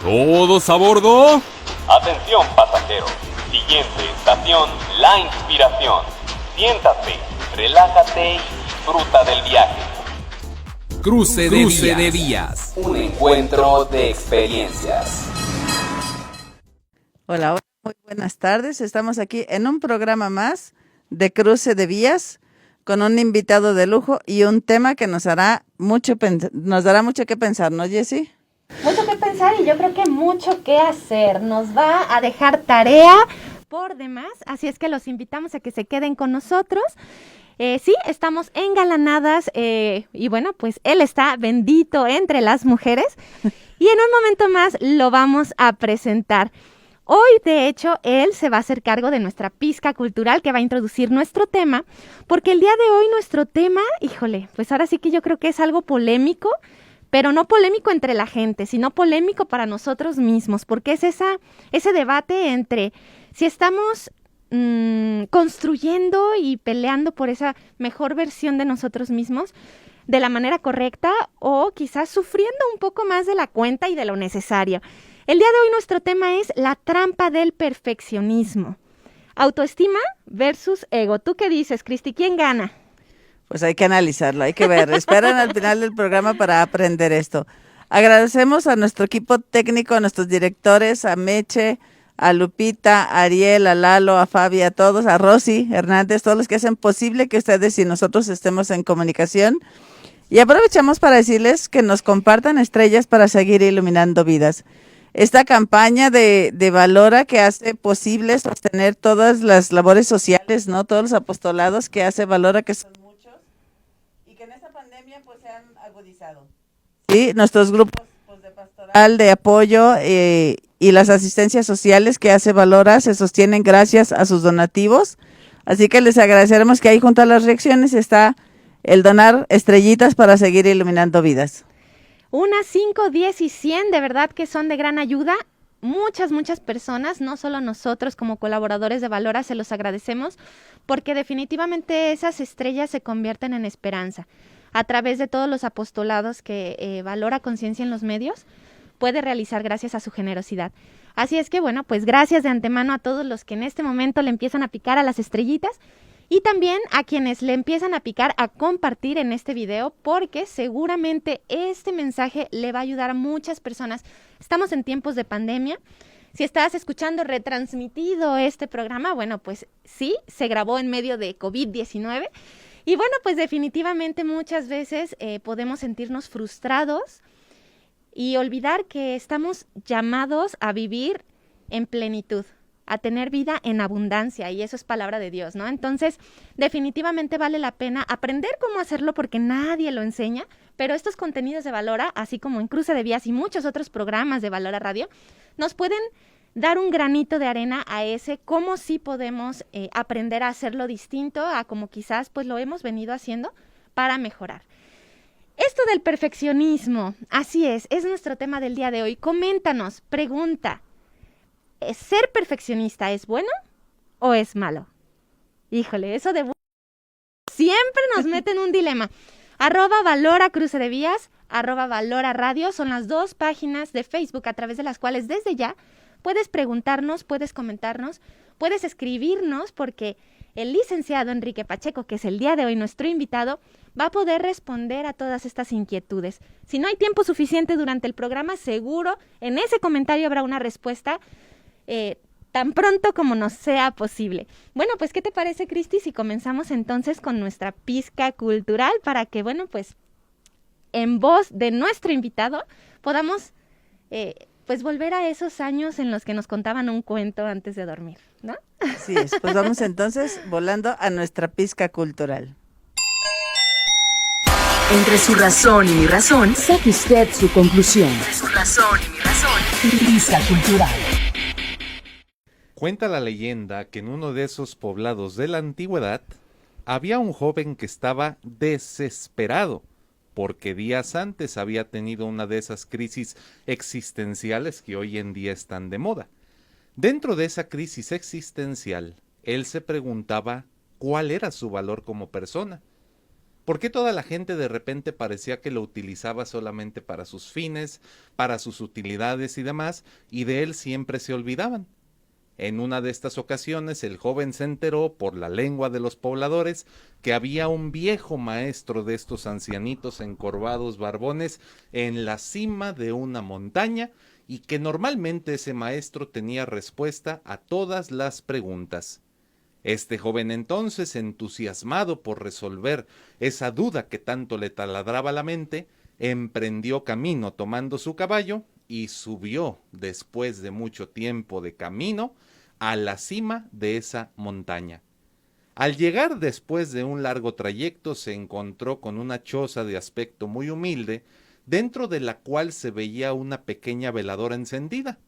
¿Todos a bordo? Atención pasajeros, siguiente estación, La Inspiración. Siéntate, relájate y disfruta del viaje. Cruce de vías. Un encuentro de experiencias. Hola, hola, muy buenas tardes. Estamos aquí en un programa más de Cruce de Vías con un invitado de lujo y un tema que nos dará mucho que pensar, ¿no, Jessy? Mucho que pensar y yo creo que mucho que hacer. Nos va a dejar tarea por demás, así es que los invitamos a que se queden con nosotros. Sí, estamos engalanadas y bueno, pues él está bendito entre las mujeres y en un momento más lo vamos a presentar. Hoy, de hecho, él se va a hacer cargo de nuestra pizca cultural que va a introducir nuestro tema, porque el día de hoy nuestro tema, híjole, pues ahora sí que yo creo que es algo polémico, pero no polémico entre la gente, sino polémico para nosotros mismos, porque es ese debate entre si estamos construyendo y peleando por esa mejor versión de nosotros mismos de la manera correcta o quizás sufriendo un poco más de la cuenta y de lo necesario. El día de hoy nuestro tema es la trampa del perfeccionismo. Autoestima versus ego. ¿Tú qué dices, Cristi? ¿Quién gana? Pues hay que analizarlo, hay que ver. Esperan al final del programa para aprender esto. Agradecemos a nuestro equipo técnico, a nuestros directores, a Meche, a Lupita, a Ariel, a Lalo, a Fabi, a todos, a Rosy Hernández, todos los que hacen posible que ustedes y nosotros estemos en comunicación. Y aprovechamos para decirles que nos compartan estrellas para seguir iluminando vidas. Esta campaña de Valora que hace posible sostener todas las labores sociales, ¿no? Todos los apostolados que hace Valora, que son muchos, y que en esta pandemia pues se han agudizado. Sí, nuestros grupos pues, de pastoral, de apoyo y las asistencias sociales que hace Valora se sostienen gracias a sus donativos. Así que les agradeceremos que ahí junto a las reacciones está el donar estrellitas para seguir iluminando vidas. Unas 5, 10 y 100 de verdad que son de gran ayuda. Muchas personas, no solo nosotros como colaboradores de Valora, se los agradecemos porque definitivamente esas estrellas se convierten en esperanza. A través de todos los apostolados que Valora Conciencia en los medios puede realizar gracias a su generosidad. Así es que bueno, pues gracias de antemano a todos los que en este momento le empiezan a picar a las estrellitas y también a quienes le empiezan a picar a compartir en este video porque seguramente este mensaje le va a ayudar a muchas personas. Estamos en tiempos de pandemia. Si estás escuchando retransmitido este programa, bueno, pues sí, se grabó en medio de COVID-19 y bueno, pues definitivamente muchas veces podemos sentirnos frustrados y olvidar que estamos llamados a vivir en plenitud, a tener vida en abundancia, y eso es palabra de Dios, ¿no? Entonces, definitivamente vale la pena aprender cómo hacerlo porque nadie lo enseña, pero estos contenidos de Valora, así como en Cruce de Vías y muchos otros programas de Valora Radio, nos pueden dar un granito de arena a ese cómo sí podemos aprender a hacerlo distinto a como quizás pues lo hemos venido haciendo para mejorar. Esto del perfeccionismo, así es nuestro tema del día de hoy. Coméntanos, pregunta, ¿ser perfeccionista es bueno o es malo? Híjole, eso de siempre nos mete en un dilema. @Valora Cruce de Vías, @Valora Radio son las dos páginas de Facebook a través de las cuales desde ya puedes preguntarnos, puedes comentarnos, puedes escribirnos porque el licenciado Enrique Pacheco, que es el día de hoy nuestro invitado, va a poder responder a todas estas inquietudes. Si no hay tiempo suficiente durante el programa, seguro en ese comentario habrá una respuesta tan pronto como nos sea posible. Bueno, pues, ¿qué te parece, Cristi, si comenzamos entonces con nuestra pizca cultural para que, bueno, pues, en voz de nuestro invitado podamos, pues, volver a esos años en los que nos contaban un cuento antes de dormir, ¿no? Así es, pues vamos entonces volando a nuestra pizca cultural. Entre su razón y mi razón, saque usted su conclusión. Entre su razón y mi razón, pizca cultural. Cuenta la leyenda que en uno de esos poblados de la antigüedad había un joven que estaba desesperado porque días antes había tenido una de esas crisis existenciales que hoy en día están de moda. Dentro de esa crisis existencial, él se preguntaba cuál era su valor como persona. ¿Por qué toda la gente de repente parecía que lo utilizaba solamente para sus fines, para sus utilidades y demás, y de él siempre se olvidaban? En una de estas ocasiones el joven se enteró por la lengua de los pobladores que había un viejo maestro de estos ancianitos encorvados barbones en la cima de una montaña y que normalmente ese maestro tenía respuesta a todas las preguntas. Este joven entonces, entusiasmado por resolver esa duda que tanto le taladraba la mente, emprendió camino tomando su caballo y subió, después de mucho tiempo de camino, a la cima de esa montaña. Al llegar después de un largo trayecto se encontró con una choza de aspecto muy humilde, dentro de la cual se veía una pequeña veladora encendida.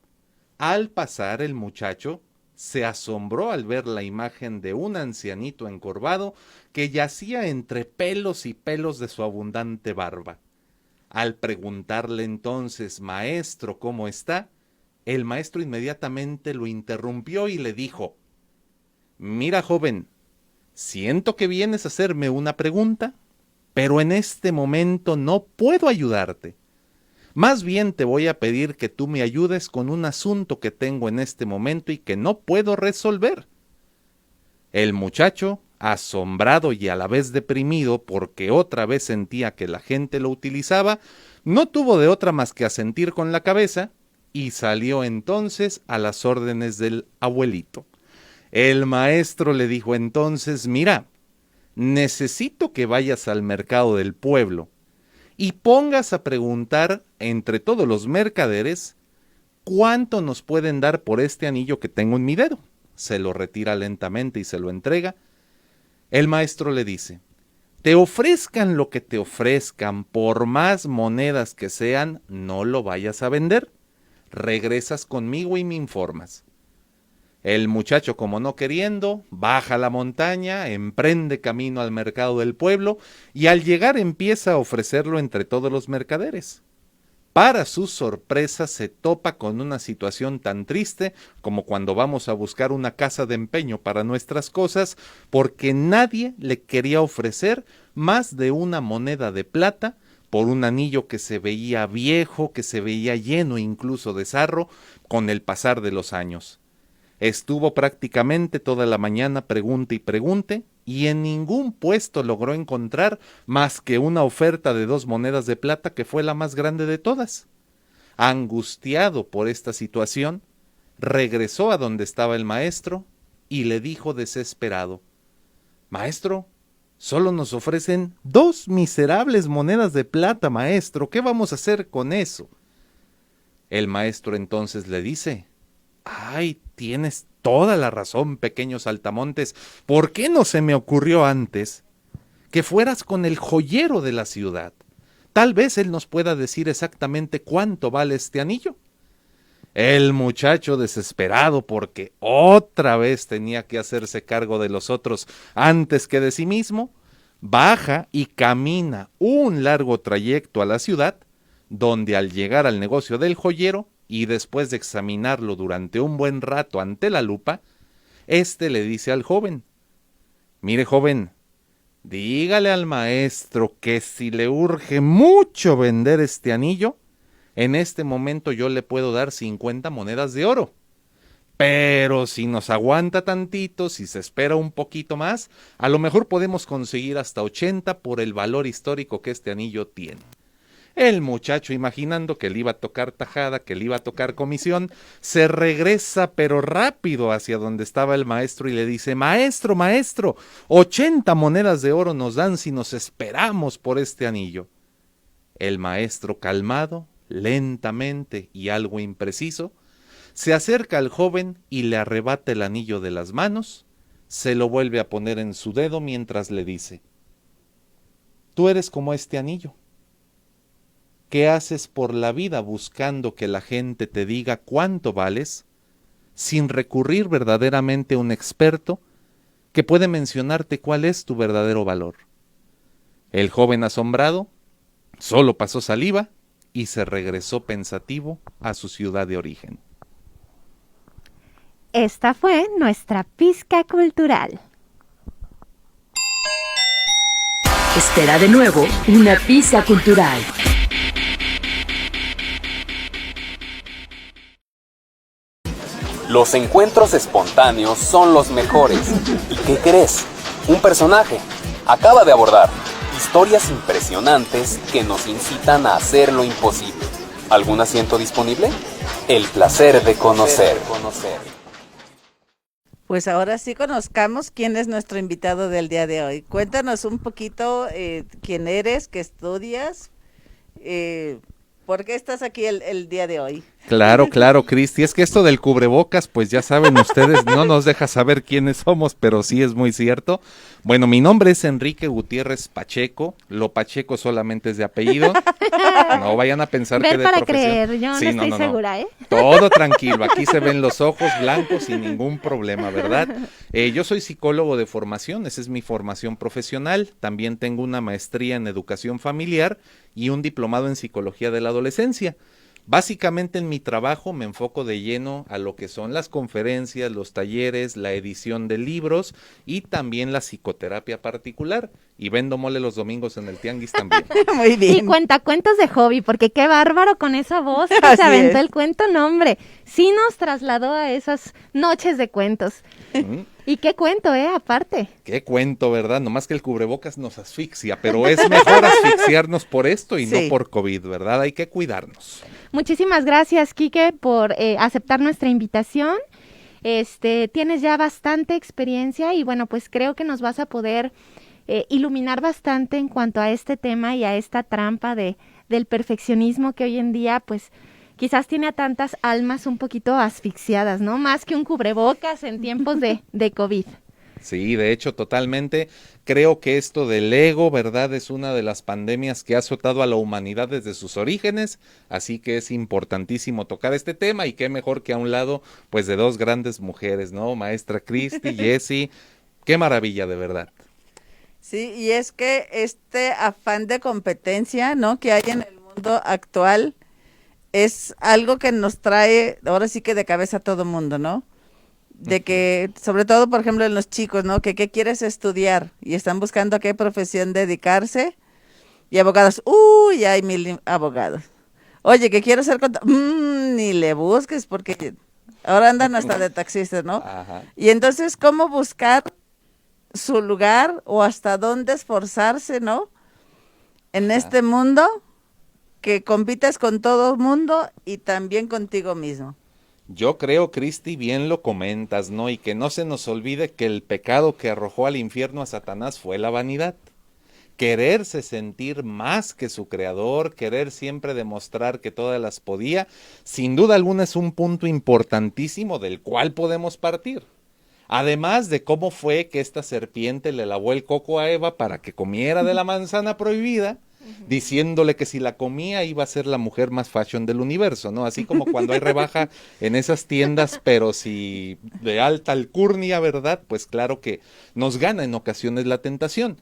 Al pasar el muchacho se asombró al ver la imagen de un ancianito encorvado que yacía entre pelos y pelos de su abundante barba. Al preguntarle entonces, maestro, ¿cómo está?, el maestro inmediatamente lo interrumpió y le dijo: mira, joven, siento que vienes a hacerme una pregunta, pero en este momento no puedo ayudarte. Más bien te voy a pedir que tú me ayudes con un asunto que tengo en este momento y que no puedo resolver. El muchacho, asombrado y a la vez deprimido porque otra vez sentía que la gente lo utilizaba, no tuvo de otra más que asentir con la cabeza y salió entonces a las órdenes del abuelito. El maestro le dijo entonces: mira, necesito que vayas al mercado del pueblo y pongas a preguntar entre todos los mercaderes cuánto nos pueden dar por este anillo que tengo en mi dedo. Se lo retira lentamente y se lo entrega. El maestro le dice: te ofrezcan lo que te ofrezcan, por más monedas que sean, no lo vayas a vender. Regresas conmigo y me informas. El muchacho, como no queriendo, baja la montaña, emprende camino al mercado del pueblo y al llegar empieza a ofrecerlo entre todos los mercaderes. Para su sorpresa se topa con una situación tan triste como cuando vamos a buscar una casa de empeño para nuestras cosas, porque nadie le quería ofrecer más de una moneda de plata por un anillo que se veía viejo, que se veía lleno incluso de sarro con el pasar de los años. Estuvo prácticamente toda la mañana pregunte y pregunte, y en ningún puesto logró encontrar más que una oferta de 2 monedas de plata que fue la más grande de todas. Angustiado por esta situación, regresó a donde estaba el maestro y le dijo desesperado: maestro, solo nos ofrecen 2 miserables monedas de plata, maestro. ¿Qué vamos a hacer con eso? El maestro entonces le dice: ay, tienes toda la razón, pequeño saltamontes. ¿Por qué no se me ocurrió antes que fueras con el joyero de la ciudad? Tal vez él nos pueda decir exactamente cuánto vale este anillo. El muchacho, desesperado porque otra vez tenía que hacerse cargo de los otros antes que de sí mismo, baja y camina un largo trayecto a la ciudad, donde al llegar al negocio del joyero y después de examinarlo durante un buen rato ante la lupa, éste le dice al joven: mire, joven, dígale al maestro que si le urge mucho vender este anillo, en este momento yo le puedo dar 50 monedas de oro. Pero si nos aguanta tantito, si se espera un poquito más, a lo mejor podemos conseguir hasta 80 por el valor histórico que este anillo tiene. El muchacho, imaginando que le iba a tocar tajada, que le iba a tocar comisión, se regresa pero rápido hacia donde estaba el maestro y le dice: maestro, maestro, 80 monedas de oro nos dan si nos esperamos por este anillo. El maestro, calmado, lentamente y algo impreciso, se acerca al joven y le arrebata el anillo de las manos, se lo vuelve a poner en su dedo mientras le dice: tú eres como este anillo. ¿Qué haces por la vida buscando que la gente te diga cuánto vales, sin recurrir verdaderamente a un experto que puede mencionarte cuál es tu verdadero valor? El joven, asombrado, solo pasó saliva y se regresó pensativo a su ciudad de origen. Esta fue nuestra pizca cultural. Espera de nuevo una pizza cultural. Los encuentros espontáneos son los mejores. ¿Y qué crees? Un personaje acaba de abordar historias impresionantes que nos incitan a hacer lo imposible. ¿Algún asiento disponible? El placer de conocer. Pues ahora sí conozcamos quién es nuestro invitado del día de hoy. Cuéntanos un poquito quién eres, qué estudias, por qué estás aquí el día de hoy. Claro, Cristi, es que esto del cubrebocas, pues ya saben ustedes, no nos deja saber quiénes somos, pero sí es muy cierto. Bueno, mi nombre es Enrique Gutiérrez Pacheco, lo Pacheco solamente es de apellido, no vayan a pensar que Ver de para profesión. creer, yo Sí, no estoy segura, ¿eh? Todo tranquilo, aquí se ven los ojos blancos sin ningún problema, ¿verdad? Yo soy psicólogo de formación, esa es mi formación profesional, también tengo una maestría en educación familiar y un diplomado en psicología de la adolescencia. Básicamente en mi trabajo me enfoco de lleno a lo que son las conferencias, los talleres, la edición de libros y también la psicoterapia particular. Y vendo mole los domingos en el tianguis también. Muy bien. Y cuentacuentos de hobby, porque qué bárbaro con esa voz que Así se aventó es. el cuento, no hombre, sí nos trasladó a esas noches de cuentos. Y qué cuento, aparte. Qué cuento, ¿verdad? Nomás que el cubrebocas nos asfixia, pero es mejor asfixiarnos por esto y Sí. no por COVID, ¿verdad? Hay que cuidarnos. Muchísimas gracias, Quique, por aceptar nuestra invitación. Tienes ya bastante experiencia y bueno, pues creo que nos vas a poder iluminar bastante en cuanto a este tema y a esta trampa del perfeccionismo que hoy en día, pues, quizás tiene a tantas almas un poquito asfixiadas, ¿no? Más que un cubrebocas en tiempos de COVID. Sí, de hecho, totalmente. Creo que esto del ego, ¿verdad? Es una de las pandemias que ha azotado a la humanidad desde sus orígenes, así que es importantísimo tocar este tema y qué mejor que a un lado, pues, de dos grandes mujeres, ¿no? Maestra Cristi, Jessie, qué maravilla, de verdad. Sí, y es que este afán de competencia, ¿no?, que hay en el mundo actual es algo que nos trae, ahora sí que de cabeza a todo mundo, ¿no? De que, sobre todo, por ejemplo, en los chicos, ¿no? Que qué quieres estudiar y están buscando a qué profesión dedicarse. Y abogados, uy, hay 1000 abogados. Oye, que quiero ser contador, ni le busques porque ahora andan hasta de taxistas, ¿no? Ajá. Y entonces, ¿cómo buscar su lugar o hasta dónde esforzarse, ¿no? En este mundo que compites con todo el mundo y también contigo mismo. Yo creo, Cristi, bien lo comentas, ¿no? Y que no se nos olvide que el pecado que arrojó al infierno a Satanás fue la vanidad. Quererse sentir más que su creador, querer siempre demostrar que todas las podía, sin duda alguna es un punto importantísimo del cual podemos partir. Además de cómo fue que esta serpiente le lavó el coco a Eva para que comiera de la manzana prohibida, diciéndole que si la comía iba a ser la mujer más fashion del universo, ¿no? Así como cuando hay rebaja en esas tiendas, pero si de alta alcurnia, ¿verdad? Pues claro que nos gana en ocasiones la tentación.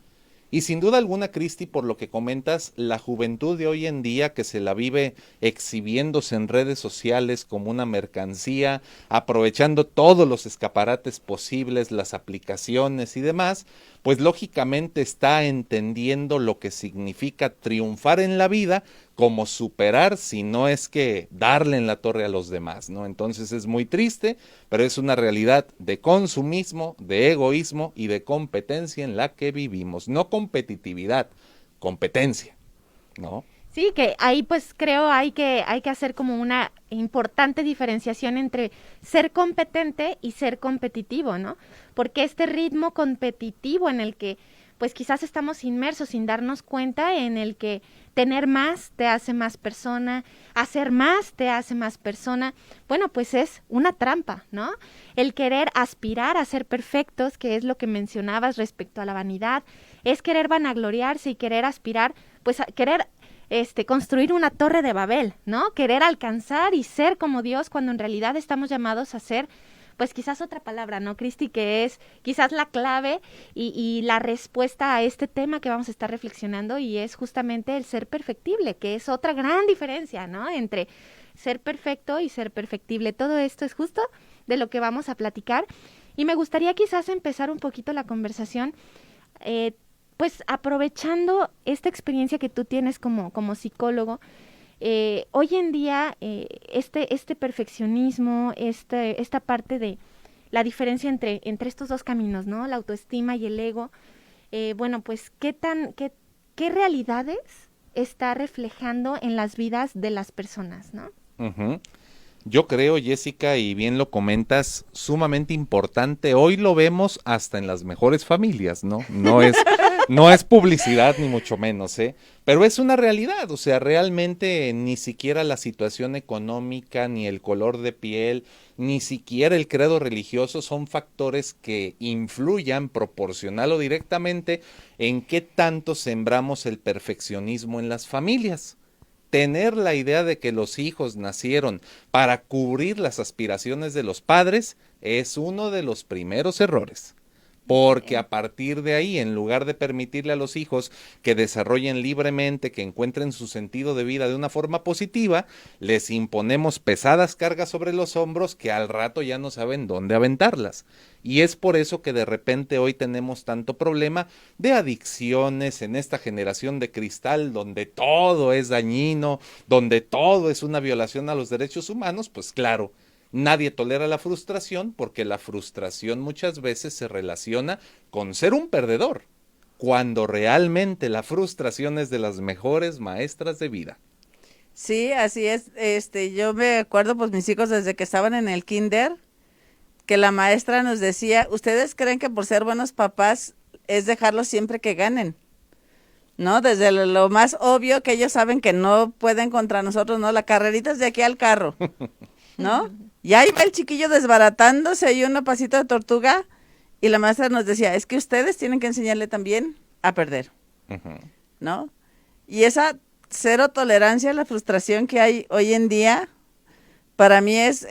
Y sin duda alguna, Cristi, por lo que comentas, la juventud de hoy en día que se la vive exhibiéndose en redes sociales como una mercancía, aprovechando todos los escaparates posibles, las aplicaciones y demás, pues lógicamente está entendiendo lo que significa triunfar en la vida como superar, si no es que darle en la torre a los demás, ¿no? Entonces es muy triste, pero es una realidad de consumismo, de egoísmo y de competencia en la que vivimos. No competitividad, competencia, ¿no? Sí, que ahí pues creo hay que hacer como una importante diferenciación entre ser competente y ser competitivo, ¿no? Porque este ritmo competitivo en el que pues quizás estamos inmersos sin darnos cuenta, en el que tener más te hace más persona, hacer más te hace más persona, bueno, pues es una trampa, ¿no? El querer aspirar a ser perfectos, que es lo que mencionabas respecto a la vanidad, es querer vanagloriarse y querer aspirar, pues a querer construir una torre de Babel, ¿no? Querer alcanzar y ser como Dios cuando en realidad estamos llamados a ser, pues quizás otra palabra, ¿no, Cristi? Que es quizás la clave y la respuesta a este tema que vamos a estar reflexionando y es justamente el ser perfectible, que es otra gran diferencia, ¿no? Entre ser perfecto y ser perfectible. Todo esto es justo de lo que vamos a platicar y me gustaría quizás empezar un poquito la conversación pues aprovechando esta experiencia que tú tienes como psicólogo, hoy en día este perfeccionismo, esta parte de la diferencia entre estos dos caminos, ¿no? La autoestima y el ego, bueno, pues qué realidades está reflejando en las vidas de las personas, ¿no? Ujú. Yo creo, Jessica, y bien lo comentas, sumamente importante. Hoy lo vemos hasta en las mejores familias, ¿no? No es publicidad ni mucho menos, ¿eh? Pero es una realidad, o sea, realmente ni siquiera la situación económica, ni el color de piel, ni siquiera el credo religioso son factores que influyan proporcional o directamente en qué tanto sembramos el perfeccionismo en las familias. Tener la idea de que los hijos nacieron para cubrir las aspiraciones de los padres es uno de los primeros errores. Porque a partir de ahí, en lugar de permitirle a los hijos que desarrollen libremente, que encuentren su sentido de vida de una forma positiva, les imponemos pesadas cargas sobre los hombros que al rato ya no saben dónde aventarlas. Y es por eso que de repente hoy tenemos tanto problema de adicciones en esta generación de cristal, donde todo es dañino, donde todo es una violación a los derechos humanos. Pues claro, nadie tolera la frustración, porque la frustración muchas veces se relaciona con ser un perdedor, cuando realmente la frustración es de las mejores maestras de vida. Sí, así es. Yo me acuerdo, pues mis hijos desde que estaban en el kinder, que la maestra nos decía, ¿ustedes creen que por ser buenos papás es dejarlos siempre que ganen? ¿No? Desde lo más obvio, que ellos saben que no pueden contra nosotros, ¿no? La carrerita es de aquí al carro, ¿no? Y ahí va el chiquillo desbaratándose y uno pasito de tortuga, y la maestra nos decía, es que ustedes tienen que enseñarle también a perder, ¿no? Y esa cero tolerancia a la frustración que hay hoy en día, para mí es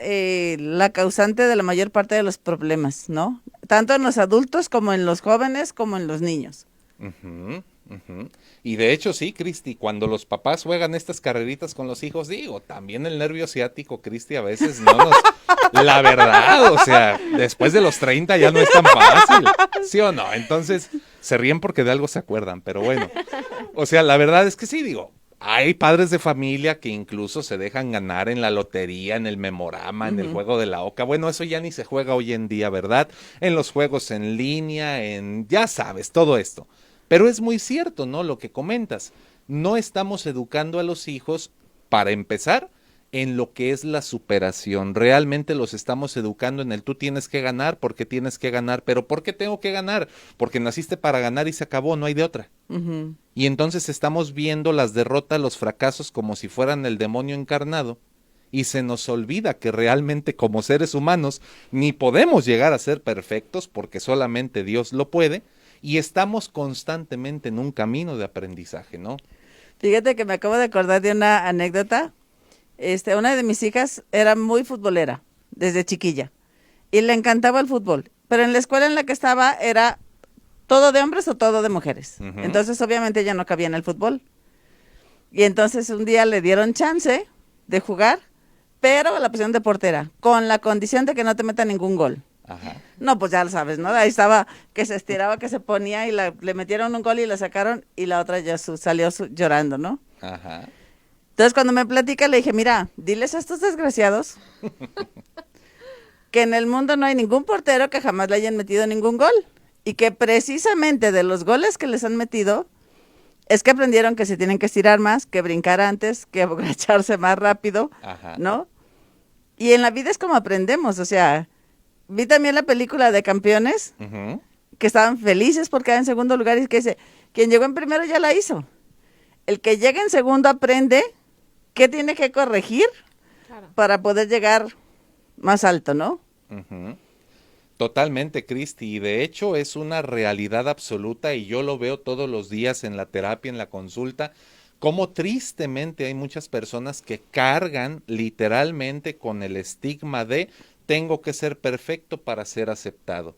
la causante de la mayor parte de los problemas, ¿no? Tanto en los adultos como en los jóvenes como en los niños. Ujú, ujú. Y de hecho sí, Cristi, cuando los papás juegan estas carreritas con los hijos, digo, también el nervio ciático, Cristi, a veces no nos... La verdad, o sea, después de los 30 ya no es tan fácil, ¿sí o no? Entonces, se ríen porque de algo se acuerdan, pero bueno. O sea, la verdad es que sí, digo, hay padres de familia que incluso se dejan ganar en la lotería, en el memorama, en el juego de la oca. Bueno, eso ya ni se juega hoy en día, ¿verdad? En los juegos en línea, ya sabes, todo esto. Pero es muy cierto, ¿no? Lo que comentas. No estamos educando a los hijos, para empezar, en lo que es la superación. Realmente los estamos educando en el tú tienes que ganar porque tienes que ganar. ¿Pero por qué tengo que ganar? Porque naciste para ganar y se acabó, no hay de otra. Y entonces estamos viendo las derrotas, los fracasos como si fueran el demonio encarnado. Y se nos olvida que realmente como seres humanos ni podemos llegar a ser perfectos porque solamente Dios lo puede. Y estamos constantemente en un camino de aprendizaje, ¿no? Fíjate que me acabo de acordar de una anécdota. Una de mis hijas era muy futbolera desde chiquilla y le encantaba el fútbol, pero en la escuela en la que estaba era todo de hombres o todo de mujeres. Entonces obviamente ella no cabía en el fútbol. Y entonces un día le dieron chance de jugar, pero la pusieron de portera, con la condición de que no te meta ningún gol. Ajá. No, pues ya lo sabes, ¿no? Ahí estaba, que se estiraba, que se ponía y le metieron un gol y la sacaron y la otra ya salió llorando, ¿no? Ajá. Entonces cuando me platica le dije, mira, diles a estos desgraciados que en el mundo no hay ningún portero que jamás le hayan metido ningún gol y que precisamente de los goles que les han metido es que aprendieron que se tienen que estirar más, que brincar antes, que agacharse más rápido, Ajá. ¿no? Y en la vida es como aprendemos, o sea, vi también la película de Campeones, Ujú. que estaban felices por quedar en segundo lugar y que dice, quien llegó en primero ya la hizo. El que llega en segundo aprende qué tiene que corregir para poder llegar más alto, ¿no? Ujú. Totalmente, Cristi, y de hecho es una realidad absoluta y yo lo veo todos los días en la terapia, en la consulta, como tristemente hay muchas personas que cargan literalmente con el estigma de tengo que ser perfecto para ser aceptado.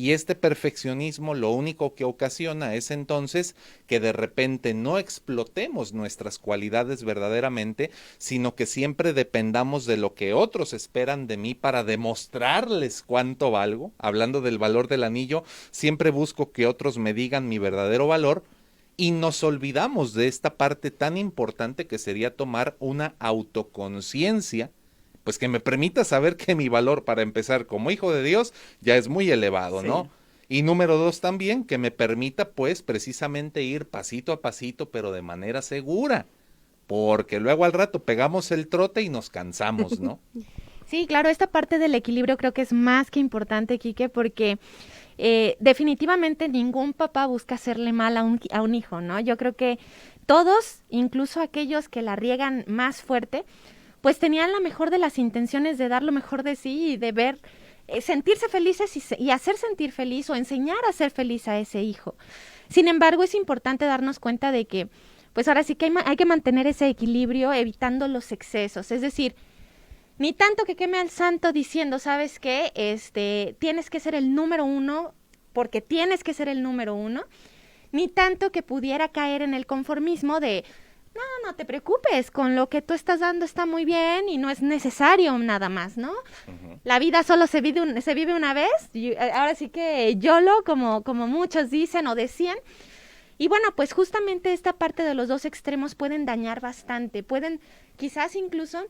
Y este perfeccionismo lo único que ocasiona es entonces que de repente no explotemos nuestras cualidades verdaderamente, sino que siempre dependamos de lo que otros esperan de mí para demostrarles cuánto valgo. Hablando del valor del anillo, siempre busco que otros me digan mi verdadero valor y nos olvidamos de esta parte tan importante que sería tomar una autoconciencia, pues que me permita saber que mi valor, para empezar, como hijo de Dios, ya es muy elevado, ¿no? Y número 2 también, que me permita pues precisamente ir pasito a pasito, pero de manera segura, porque luego al rato pegamos el trote y nos cansamos, ¿no? Sí, claro, esta parte del equilibrio creo que es más que importante, Quique, porque definitivamente ningún papá busca hacerle mal a un hijo, ¿no? Yo creo que todos, incluso aquellos que la riegan más fuerte, pues tenían la mejor de las intenciones de dar lo mejor de sí y de ver, sentirse felices y hacer sentir feliz o enseñar a ser feliz a ese hijo. Sin embargo, es importante darnos cuenta de que, pues ahora sí que hay que mantener ese equilibrio evitando los excesos, es decir, ni tanto que queme al santo diciendo, ¿sabes qué? Tienes que ser el número 1 porque tienes que ser el número 1, ni tanto que pudiera caer en el conformismo de no te preocupes, con lo que tú estás dando está muy bien y no es necesario nada más, ¿no? Uh-huh. La vida solo se vive una vez, y ahora sí que YOLO, como muchos dicen o decían, y bueno, pues justamente esta parte de los dos extremos pueden dañar bastante, pueden quizás incluso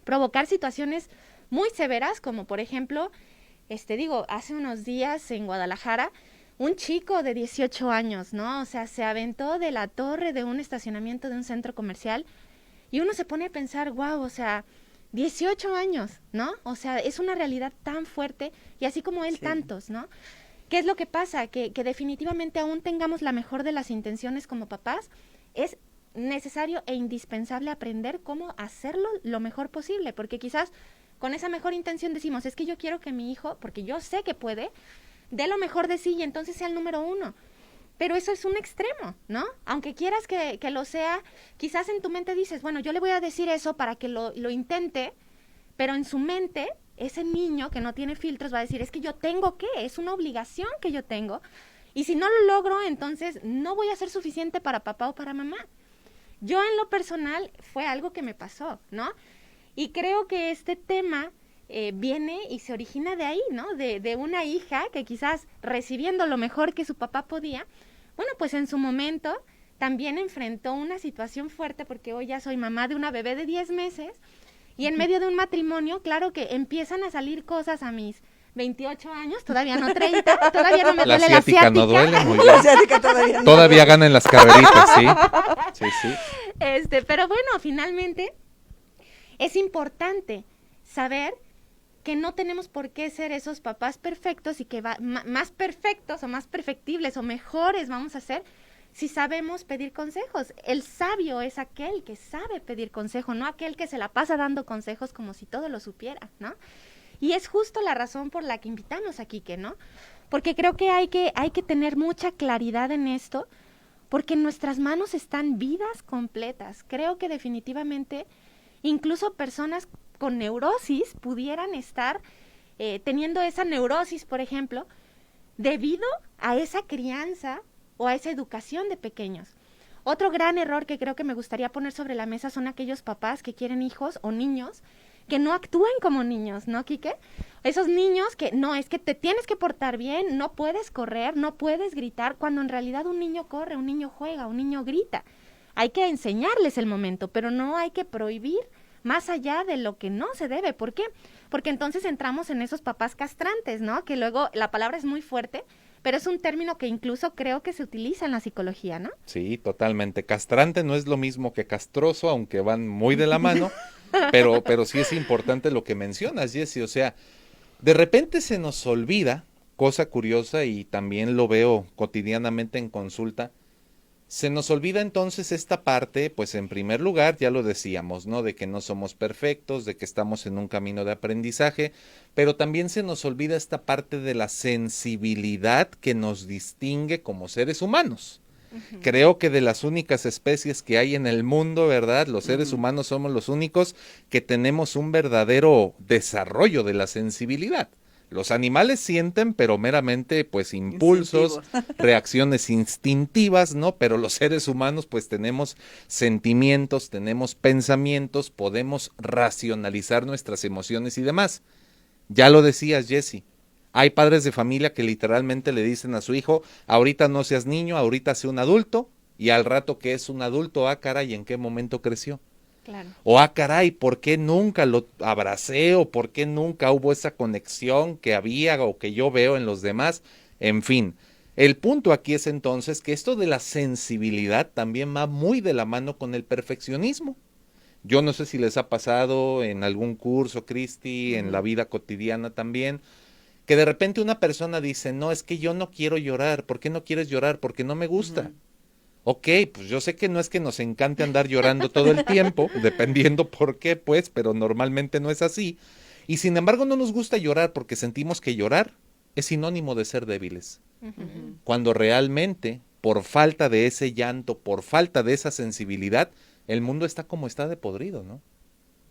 provocar situaciones muy severas, como por ejemplo, hace unos días en Guadalajara, un chico de 18 años, ¿no? O sea, se aventó de la torre de un estacionamiento de un centro comercial y uno se pone a pensar, wow, o sea, 18 años, ¿no? O sea, es una realidad tan fuerte y así como él, tantos, ¿no? ¿Qué es lo que pasa? Que definitivamente aún tengamos la mejor de las intenciones como papás, es necesario e indispensable aprender cómo hacerlo lo mejor posible, porque quizás con esa mejor intención decimos, es que yo quiero que mi hijo, porque yo sé que puede, dé lo mejor de sí y entonces sea el número 1. Pero eso es un extremo, ¿no? Aunque quieras que lo sea, quizás en tu mente dices, bueno, yo le voy a decir eso para que lo intente, pero en su mente, ese niño que no tiene filtros va a decir, es que yo tengo que, es una obligación que yo tengo, y si no lo logro, entonces no voy a ser suficiente para papá o para mamá. Yo en lo personal fue algo que me pasó, ¿no? Y creo que este tema viene y se origina de ahí, ¿no? De una hija que quizás recibiendo lo mejor que su papá podía, bueno, pues en su momento también enfrentó una situación fuerte porque hoy ya soy mamá de una bebé de 10 meses y en medio de un matrimonio, claro que empiezan a salir cosas a mis 28 años, todavía no 30, todavía no me duele la asiática. No duele muy bien. La asiática todavía no. Todavía gana en las carreritas, sí. Sí. Pero bueno, finalmente es importante saber que no tenemos por qué ser esos papás perfectos y que más perfectos o más perfectibles o mejores vamos a ser si sabemos pedir consejos. El sabio es aquel que sabe pedir consejo, no aquel que se la pasa dando consejos como si todo lo supiera, ¿no? Y es justo la razón por la que invitamos a Quique, ¿no? Porque creo que hay que tener mucha claridad en esto, porque en nuestras manos están vidas completas. Creo que definitivamente incluso personas con neurosis pudieran estar teniendo esa neurosis, por ejemplo, debido a esa crianza o a esa educación de pequeños. Otro gran error que creo que me gustaría poner sobre la mesa son aquellos papás que quieren hijos o niños que no actúen como niños, ¿no, Quique? Esos niños que no, es que te tienes que portar bien, no puedes correr, no puedes gritar, cuando en realidad un niño corre, un niño juega, un niño grita. Hay que enseñarles el momento, pero no hay que prohibir más allá de lo que no se debe. ¿Por qué? Porque entonces entramos en esos papás castrantes, ¿no? Que luego la palabra es muy fuerte, pero es un término que incluso creo que se utiliza en la psicología, ¿no? Sí, totalmente. Castrante no es lo mismo que castroso, aunque van muy de la mano, pero sí es importante lo que mencionas, Jessy. O sea, de repente se nos olvida, cosa curiosa, y también lo veo cotidianamente en consulta, se nos olvida entonces esta parte, pues en primer lugar, ya lo decíamos, ¿no? De que no somos perfectos, de que estamos en un camino de aprendizaje, pero también se nos olvida esta parte de la sensibilidad que nos distingue como seres humanos. Uh-huh. Creo que de las únicas especies que hay en el mundo, ¿verdad? Los seres humanos somos los únicos que tenemos un verdadero desarrollo de la sensibilidad. Los animales sienten, pero meramente pues impulsos, reacciones instintivas, ¿no? Pero los seres humanos pues tenemos sentimientos, tenemos pensamientos, podemos racionalizar nuestras emociones y demás. Ya lo decías, Jessy. Hay padres de familia que literalmente le dicen a su hijo, ahorita no seas niño, ahorita sé un adulto, y al rato que es un adulto, ah, caray, ¿en qué momento creció? Claro. O ah, caray, ¿por qué nunca lo abracé? ¿O por qué nunca hubo esa conexión que había o que yo veo en los demás? En fin, el punto aquí es entonces que esto de la sensibilidad también va muy de la mano con el perfeccionismo. Yo no sé si les ha pasado en algún curso, Cristi, en la vida cotidiana también, que de repente una persona dice, no, es que yo no quiero llorar. ¿Por qué no quieres llorar? Porque no me gusta. Ok, pues yo sé que no es que nos encante andar llorando todo el tiempo, dependiendo por qué, pues, pero normalmente no es así. Y sin embargo no nos gusta llorar porque sentimos que llorar es sinónimo de ser débiles. Cuando realmente, por falta de ese llanto, por falta de esa sensibilidad, el mundo está como está de podrido, ¿no?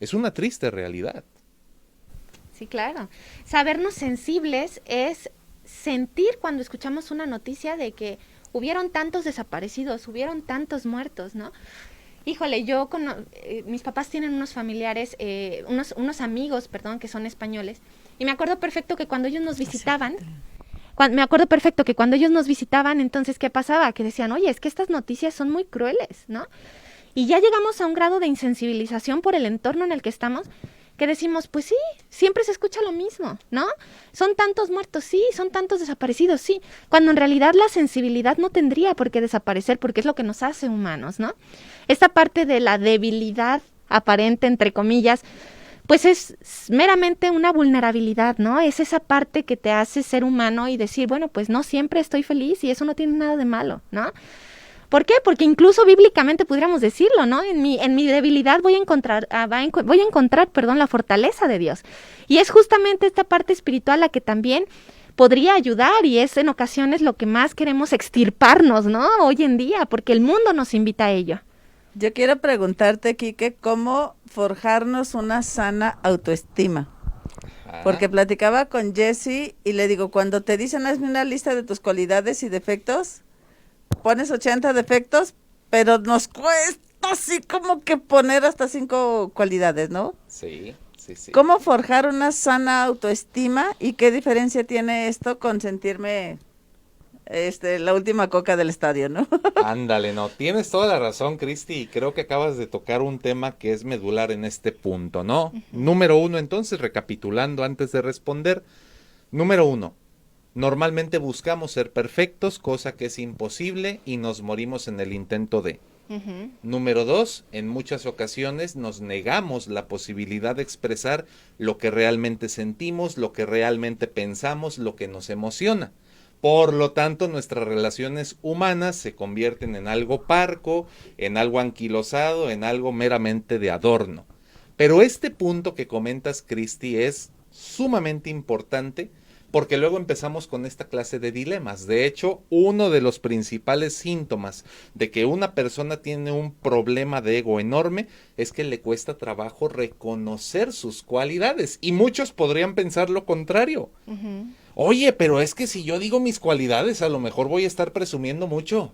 Es una triste realidad. Sí, claro. Sabernos sensibles es sentir cuando escuchamos una noticia de que hubieron tantos desaparecidos, hubieron tantos muertos, ¿no? Híjole, mis papás tienen unos familiares, unos amigos, perdón, que son españoles, y me acuerdo perfecto que cuando ellos nos visitaban, entonces, ¿qué pasaba? Que decían, oye, es que estas noticias son muy crueles, ¿no? Y ya llegamos a un grado de insensibilización por el entorno en el que estamos, que decimos, pues sí, siempre se escucha lo mismo, ¿no? Son tantos muertos, sí, son tantos desaparecidos, sí, cuando en realidad la sensibilidad no tendría por qué desaparecer, porque es lo que nos hace humanos, ¿no? Esta parte de la debilidad aparente, entre comillas, pues es meramente una vulnerabilidad, ¿no? Es esa parte que te hace ser humano y decir, bueno, pues no siempre estoy feliz y eso no tiene nada de malo, ¿no? ¿Por qué? Porque incluso bíblicamente pudiéramos decirlo, ¿no? En mi debilidad voy a encontrar, la fortaleza de Dios. Y es justamente esta parte espiritual la que también podría ayudar y es en ocasiones lo que más queremos extirparnos, ¿no? Hoy en día, porque el mundo nos invita a ello. Yo quiero preguntarte, Quique, ¿cómo forjarnos una sana autoestima? Porque platicaba con Jessy y le digo, cuando te dicen hazme una lista de tus cualidades y defectos, pones 80 defectos, pero nos cuesta así como que poner hasta 5 cualidades, ¿no? Sí, sí, sí. ¿Cómo forjar una sana autoestima y qué diferencia tiene esto con sentirme la última coca del estadio, ¿no? Ándale, no, tienes toda la razón, Cristi, y creo que acabas de tocar un tema que es medular en este punto, ¿no? Número 1, entonces, recapitulando antes de responder. Número 1. Normalmente buscamos ser perfectos, cosa que es imposible y nos morimos en el intento de. Número 2, en muchas ocasiones nos negamos la posibilidad de expresar lo que realmente sentimos, lo que realmente pensamos, lo que nos emociona. Por lo tanto, nuestras relaciones humanas se convierten en algo parco, en algo anquilosado, en algo meramente de adorno. Pero este punto que comentas, Cristi, es sumamente importante porque luego empezamos con esta clase de dilemas. De hecho, uno de los principales síntomas de que una persona tiene un problema de ego enorme es que le cuesta trabajo reconocer sus cualidades. Y muchos podrían pensar lo contrario. Oye, pero es que si yo digo mis cualidades, a lo mejor voy a estar presumiendo mucho.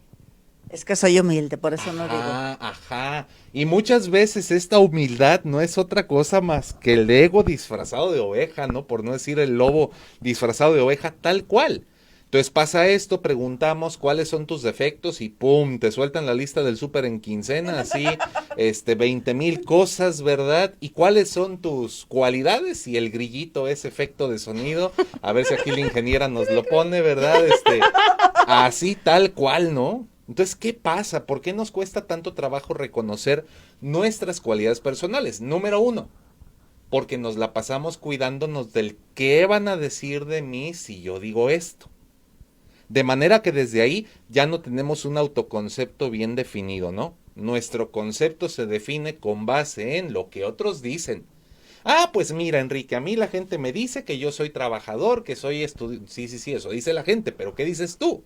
Es que soy humilde, por eso no digo. Ajá. Y muchas veces esta humildad no es otra cosa más que el ego disfrazado de oveja, ¿no? Por no decir el lobo disfrazado de oveja, tal cual. Entonces pasa esto, preguntamos cuáles son tus defectos y ¡pum! Te sueltan la lista del súper en quincena, así, 20,000 cosas, ¿verdad? ¿Y cuáles son tus cualidades? Y el grillito, ese efecto de sonido, a ver si aquí la ingeniera nos lo pone, ¿verdad? Así tal cual, ¿no? Entonces, ¿qué pasa? ¿Por qué nos cuesta tanto trabajo reconocer nuestras cualidades personales? Número 1, porque nos la pasamos cuidándonos del qué van a decir de mí si yo digo esto. De manera que desde ahí ya no tenemos un autoconcepto bien definido, ¿no? Nuestro concepto se define con base en lo que otros dicen. Ah, pues mira, Enrique, a mí la gente me dice que yo soy trabajador, que soy estudiante. Sí, eso dice la gente, pero ¿qué dices tú?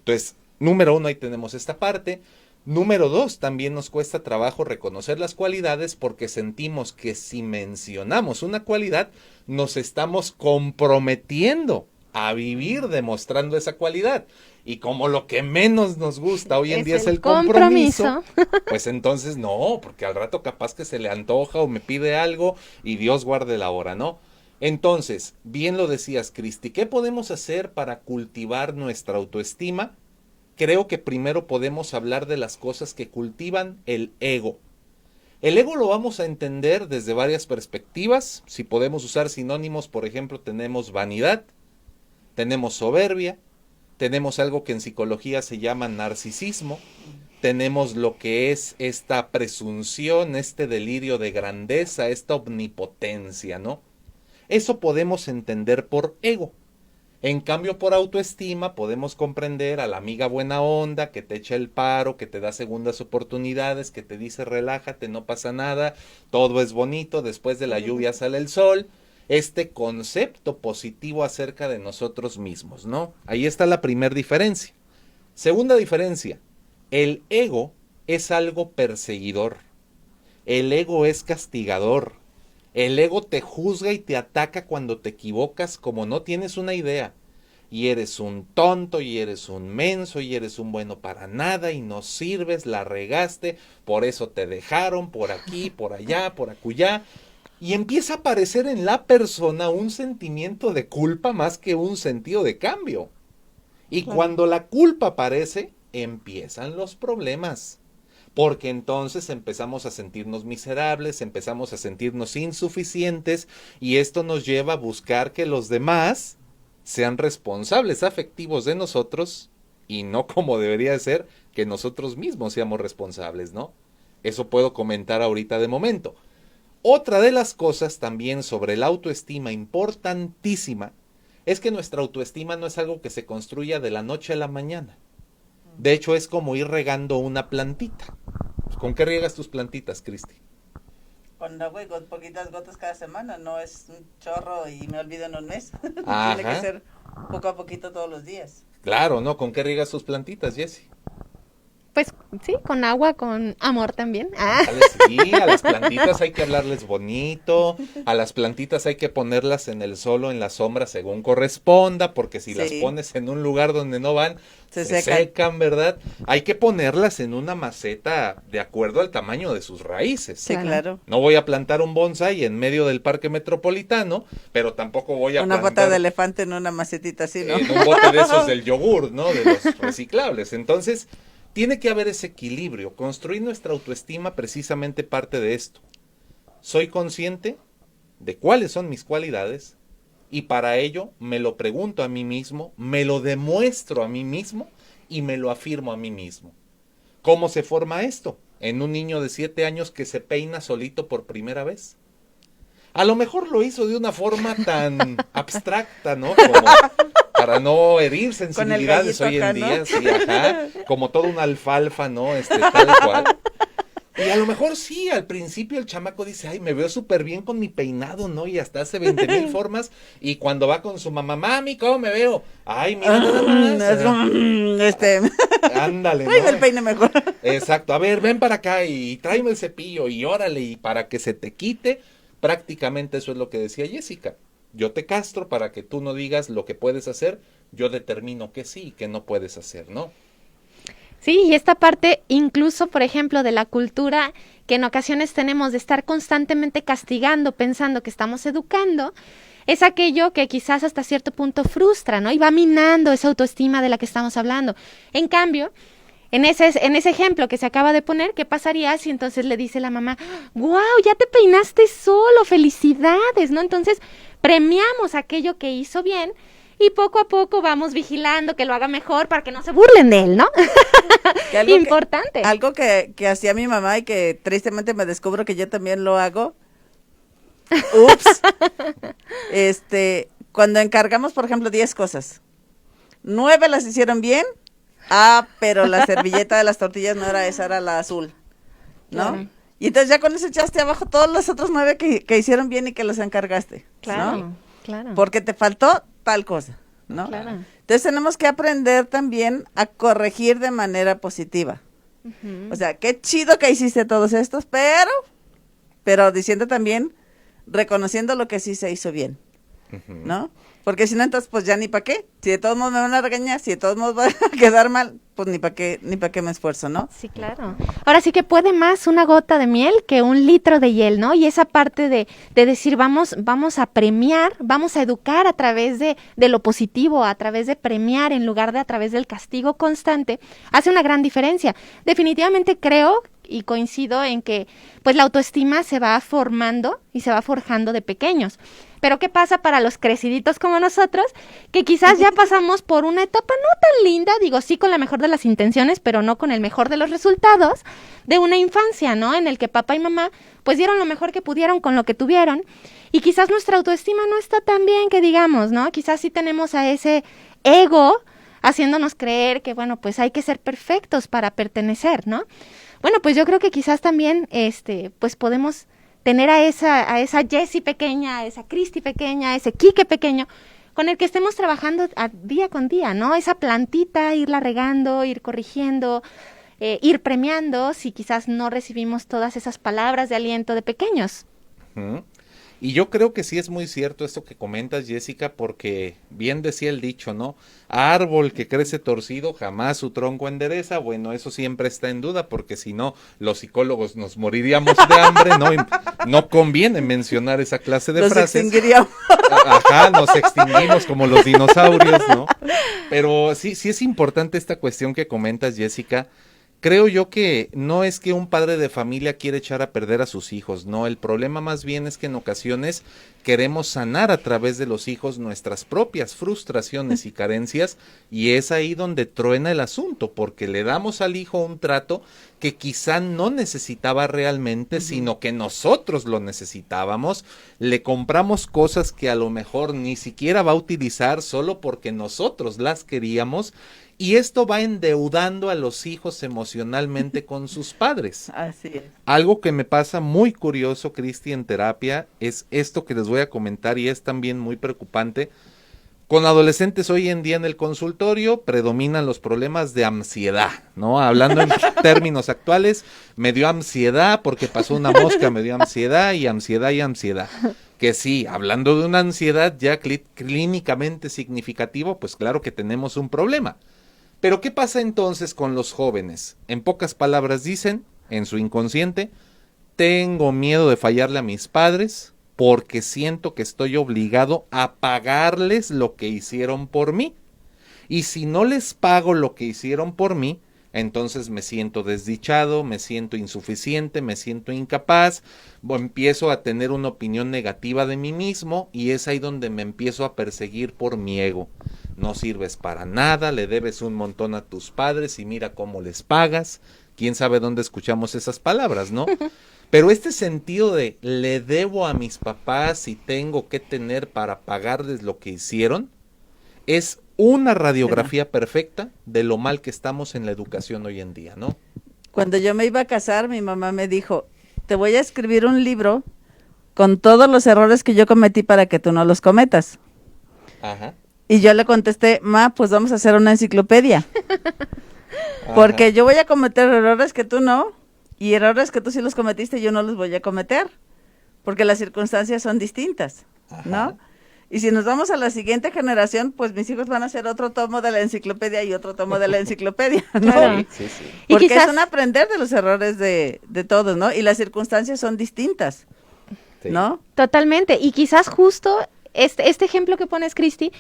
Entonces, número 1, ahí tenemos esta parte. Número 2, también nos cuesta trabajo reconocer las cualidades porque sentimos que si mencionamos una cualidad, nos estamos comprometiendo a vivir demostrando esa cualidad. Y como lo que menos nos gusta hoy en día es el compromiso, pues entonces no, porque al rato capaz que se le antoja o me pide algo y Dios guarde la hora, ¿no? Entonces, bien lo decías, Cristi, ¿qué podemos hacer para cultivar nuestra autoestima? Creo que primero podemos hablar de las cosas que cultivan el ego. El ego lo vamos a entender desde varias perspectivas. Si podemos usar sinónimos, por ejemplo, tenemos vanidad, tenemos soberbia, tenemos algo que en psicología se llama narcisismo, tenemos lo que es esta presunción, este delirio de grandeza, esta omnipotencia, ¿no? Eso podemos entender por ego. En cambio, por autoestima podemos comprender a la amiga buena onda que te echa el paro, que te da segundas oportunidades, que te dice relájate, no pasa nada, todo es bonito, después de la lluvia sale el sol. Este concepto positivo acerca de nosotros mismos, ¿no? Ahí está la primera diferencia. Segunda diferencia, el ego es algo perseguidor. El ego es castigador. El ego te juzga y te ataca cuando te equivocas como no tienes una idea. Y eres un tonto, y eres un menso, y eres un bueno para nada, y no sirves, la regaste, por eso te dejaron, por aquí, por allá, por acullá. Y empieza a aparecer en la persona un sentimiento de culpa más que un sentido de cambio. Y cuando la culpa aparece, empiezan los problemas. Porque entonces empezamos a sentirnos miserables, empezamos a sentirnos insuficientes y esto nos lleva a buscar que los demás sean responsables afectivos de nosotros y no como debería de ser que nosotros mismos seamos responsables, ¿no? Eso puedo comentar ahorita de momento. Otra de las cosas también sobre la autoestima importantísima es que nuestra autoestima no es algo que se construya de la noche a la mañana. De hecho, es como ir regando una plantita. ¿Con qué riegas tus plantitas, Cristi? Con agua y poquitas gotas cada semana, no es un chorro y me olvido en un mes. Ajá. Tiene que ser poco a poquito todos los días. Claro, ¿no? ¿Con qué riegas tus plantitas, Jessie? Pues sí, con agua, con amor también. Sí, a las plantitas hay que hablarles bonito, a las plantitas hay que ponerlas en el sol o en la sombra según corresponda, porque si las pones en un lugar donde no van, se secan, ¿verdad? Hay que ponerlas en una maceta de acuerdo al tamaño de sus raíces. Sí, claro. No voy a plantar un bonsái en medio del parque metropolitano, pero tampoco voy a una plantar pata de elefante en una macetita así, ¿no? En un bote de esos del yogur, ¿no? De los reciclables. Entonces, tiene que haber ese equilibrio. Construir nuestra autoestima precisamente parte de esto. Soy consciente de cuáles son mis cualidades y para ello me lo pregunto a mí mismo, me lo demuestro a mí mismo y me lo afirmo a mí mismo. ¿Cómo se forma esto? En un niño de 7 años que se peina solito por primera vez. A lo mejor lo hizo de una forma tan abstracta, ¿no? Como para no herir sensibilidades hoy en día, ¿no? Sí, ajá, como toda una alfalfa, ¿no? Tal cual. Y a lo mejor sí, al principio el chamaco dice, ay, me veo súper bien con mi peinado, ¿no? Y hasta hace 20,000 formas. Y cuando va con su mamá, mami, ¿cómo me veo? Ay, mira nada más. Ándale, ¿no? Tráeme el peine mejor. Exacto, a ver, ven para acá y tráeme el cepillo y órale, y para que se te quite. Prácticamente eso es lo que decía Jessica. Yo te castro para que tú no digas lo que puedes hacer, yo determino que sí y que no puedes hacer, ¿no? Sí, y esta parte incluso, por ejemplo, de la cultura que en ocasiones tenemos de estar constantemente castigando, pensando que estamos educando, es aquello que quizás hasta cierto punto frustra, ¿no? Y va minando esa autoestima de la que estamos hablando. En cambio, en ese ejemplo que se acaba de poner, ¿qué pasaría si entonces le dice la mamá, ¡guau, ya te peinaste solo, felicidades!, ¿no? Entonces, premiamos aquello que hizo bien y poco a poco vamos vigilando que lo haga mejor para que no se burlen de él, ¿no? Importante. Algo que hacía mi mamá y que tristemente me descubro que yo también lo hago. Ups. Cuando encargamos, por ejemplo, 10 cosas, 9 las hicieron bien. Pero la servilleta de las tortillas no era esa, era la azul, ¿no? Claro. Y entonces ya con eso echaste abajo todos los otros 9 que hicieron bien y que los encargaste, Claro, ¿no? claro. Porque te faltó tal cosa, ¿no? Claro. Entonces tenemos que aprender también a corregir de manera positiva, O sea, qué chido que hiciste todos estos, pero diciendo también, reconociendo lo que sí se hizo bien, ¿no? Porque si no, entonces, pues ya ni para qué. Si de todos modos me van a regañar, si de todos modos va a quedar mal, pues ni para qué me esfuerzo, ¿no? Sí, claro. Ahora sí que puede más una gota de miel que un litro de hiel, ¿no? Y esa parte de decir, vamos a premiar, vamos a educar a través de lo positivo, a través de premiar en lugar de a través del castigo constante, hace una gran diferencia. Definitivamente creo y coincido en que pues la autoestima se va formando y se va forjando de pequeños. Pero ¿qué pasa para los creciditos como nosotros? Que quizás ya pasamos por una etapa no tan linda, digo, sí con la mejor de las intenciones, pero no con el mejor de los resultados, de una infancia, ¿no? En el que papá y mamá pues dieron lo mejor que pudieron con lo que tuvieron, y quizás nuestra autoestima no está tan bien que digamos, ¿no? Quizás sí tenemos a ese ego haciéndonos creer que, bueno, pues hay que ser perfectos para pertenecer, ¿no? Bueno, pues yo creo que quizás también, pues podemos tener a esa Jessie pequeña, a esa Cristi pequeña, a ese Quique pequeño, con el que estemos trabajando día con día, ¿no? Esa plantita, irla regando, ir corrigiendo, ir premiando, si quizás no recibimos todas esas palabras de aliento de pequeños. Y yo creo que sí es muy cierto esto que comentas, Jessica, porque bien decía el dicho, ¿no? Árbol que crece torcido, jamás su tronco endereza. Bueno, eso siempre está en duda, porque si no, los psicólogos nos moriríamos de hambre, ¿no? Y no conviene mencionar esa clase de frases. Nos extinguiríamos. Ajá, nos extinguimos como los dinosaurios, ¿no? Pero sí es importante esta cuestión que comentas, Jessica. Creo yo que no es que un padre de familia quiere echar a perder a sus hijos, no, el problema más bien es que en ocasiones queremos sanar a través de los hijos nuestras propias frustraciones y carencias, y es ahí donde truena el asunto, porque le damos al hijo un trato que quizá no necesitaba realmente, sino que nosotros lo necesitábamos, le compramos cosas que a lo mejor ni siquiera va a utilizar solo porque nosotros las queríamos. Y esto va endeudando a los hijos emocionalmente con sus padres. Así es. Algo que me pasa muy curioso, Cristi, en terapia, es esto que les voy a comentar y es también muy preocupante. Con adolescentes hoy en día en el consultorio predominan los problemas de ansiedad, ¿no? Hablando en términos actuales, me dio ansiedad porque pasó una mosca, me dio ansiedad y ansiedad y ansiedad. Que sí, hablando de una ansiedad ya clínicamente significativo, pues claro que tenemos un problema. Pero ¿qué pasa entonces con los jóvenes? En pocas palabras dicen, en su inconsciente, tengo miedo de fallarle a mis padres porque siento que estoy obligado a pagarles lo que hicieron por mí. Y si no les pago lo que hicieron por mí, entonces me siento desdichado, me siento insuficiente, me siento incapaz, empiezo a tener una opinión negativa de mí mismo y es ahí donde me empiezo a perseguir por mi ego. No sirves para nada, le debes un montón a tus padres y mira cómo les pagas. Quién sabe dónde escuchamos esas palabras, ¿no? Pero este sentido de le debo a mis papás y tengo que tener para pagarles lo que hicieron, es una radiografía perfecta de lo mal que estamos en la educación hoy en día, ¿no? Cuando yo me iba a casar, mi mamá me dijo, te voy a escribir un libro con todos los errores que yo cometí para que tú no los cometas. Ajá. Y yo le contesté, ma, pues vamos a hacer una enciclopedia. Porque yo voy a cometer errores que tú no, y errores que tú sí los cometiste, yo no los voy a cometer. Porque las circunstancias son distintas, ¿no? Y si nos vamos a la siguiente generación, pues mis hijos van a hacer otro tomo de la enciclopedia y otro tomo de la enciclopedia, ¿no? Claro. Sí, sí. Porque Y quizás es un aprender de los errores de todos, ¿no? Y las circunstancias son distintas, Sí. ¿no? Totalmente, y quizás justo este ejemplo que pones, Cristi,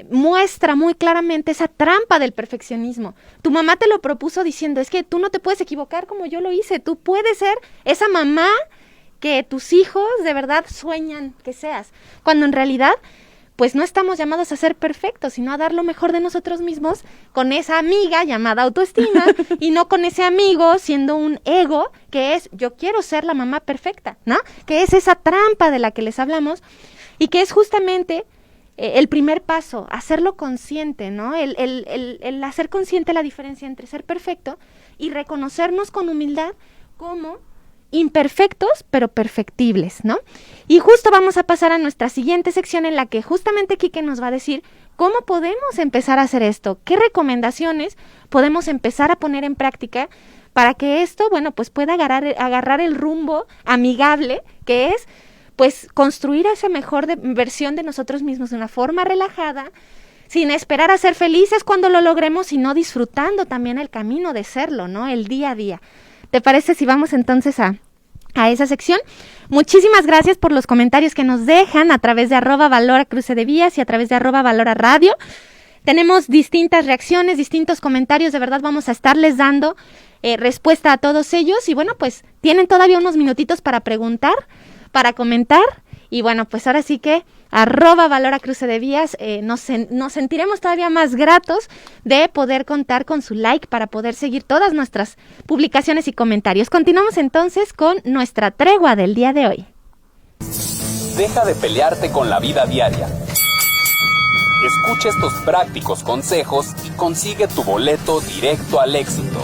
muestra muy claramente esa trampa del perfeccionismo. Tu mamá te lo propuso diciendo, es que tú no te puedes equivocar como yo lo hice, tú puedes ser esa mamá que tus hijos de verdad sueñan que seas, cuando en realidad pues no estamos llamados a ser perfectos, sino a dar lo mejor de nosotros mismos con esa amiga llamada autoestima y no con ese amigo siendo un ego que es yo quiero ser la mamá perfecta, ¿no? Que es esa trampa de la que les hablamos y que es justamente el primer paso, hacerlo consciente, ¿no? El hacer consciente la diferencia entre ser perfecto y reconocernos con humildad como imperfectos, pero perfectibles, ¿no? Y justo vamos a pasar a nuestra siguiente sección en la que justamente Quique nos va a decir cómo podemos empezar a hacer esto, qué recomendaciones podemos empezar a poner en práctica para que esto, bueno, pues pueda agarrar el rumbo amigable que es, pues, construir esa mejor versión de nosotros mismos de una forma relajada, sin esperar a ser felices cuando lo logremos, sino disfrutando también el camino de serlo, ¿no? El día a día. ¿Te parece si vamos entonces a esa sección? Muchísimas gracias por los comentarios que nos dejan a través de @valora cruce de vías y a través de @valora radio. Tenemos distintas reacciones, distintos comentarios, de verdad vamos a estarles dando respuesta a todos ellos y bueno, pues tienen todavía unos minutitos para preguntar, para comentar y bueno, pues ahora sí que @valora cruce de vías, nos sentiremos todavía más gratos de poder contar con su like para poder seguir todas nuestras publicaciones y comentarios. Continuamos entonces con nuestra tregua del día de hoy. Deja de pelearte con la vida diaria. Escucha estos prácticos consejos y consigue tu boleto directo al éxito.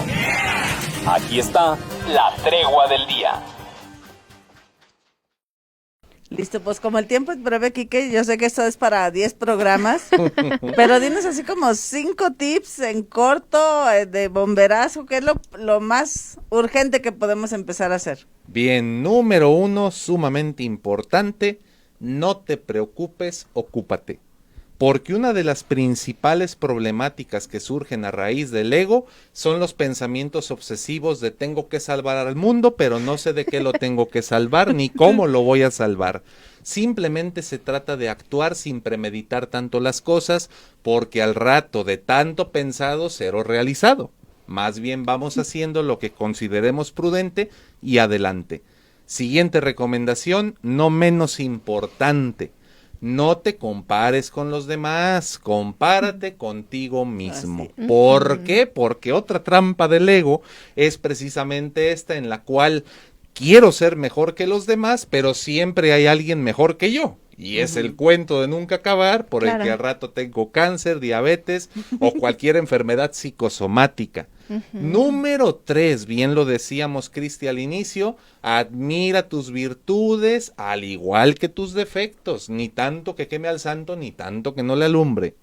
Aquí está la tregua del día. Listo, pues como el tiempo es breve, Quique, yo sé que esto es para 10 programas, pero dinos así como 5 tips en corto de bomberazo, que es lo más urgente que podemos empezar a hacer. Bien, número 1, sumamente importante, no te preocupes, ocúpate. Porque una de las principales problemáticas que surgen a raíz del ego son los pensamientos obsesivos de tengo que salvar al mundo, pero no sé de qué lo tengo que salvar ni cómo lo voy a salvar. Simplemente se trata de actuar sin premeditar tanto las cosas, porque al rato de tanto pensado, cero realizado. Más bien vamos haciendo lo que consideremos prudente y adelante. Siguiente recomendación, no menos importante. No te compares con los demás, compárate contigo mismo. ¿Por qué? Porque otra trampa del ego es precisamente esta en la cual quiero ser mejor que los demás, pero siempre hay alguien mejor que yo. Y es el cuento de nunca acabar, por el que al rato tengo cáncer, diabetes o cualquier enfermedad psicosomática. Número 3, bien lo decíamos, Cristi, al inicio, admira tus virtudes al igual que tus defectos, ni tanto que queme al santo, ni tanto que no le alumbre.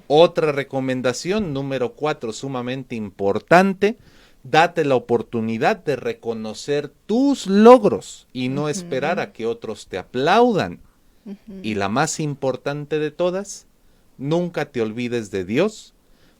Otra recomendación, número 4, sumamente importante, date la oportunidad de reconocer tus logros y no esperar a que otros te aplaudan. Y la más importante de todas, nunca te olvides de Dios,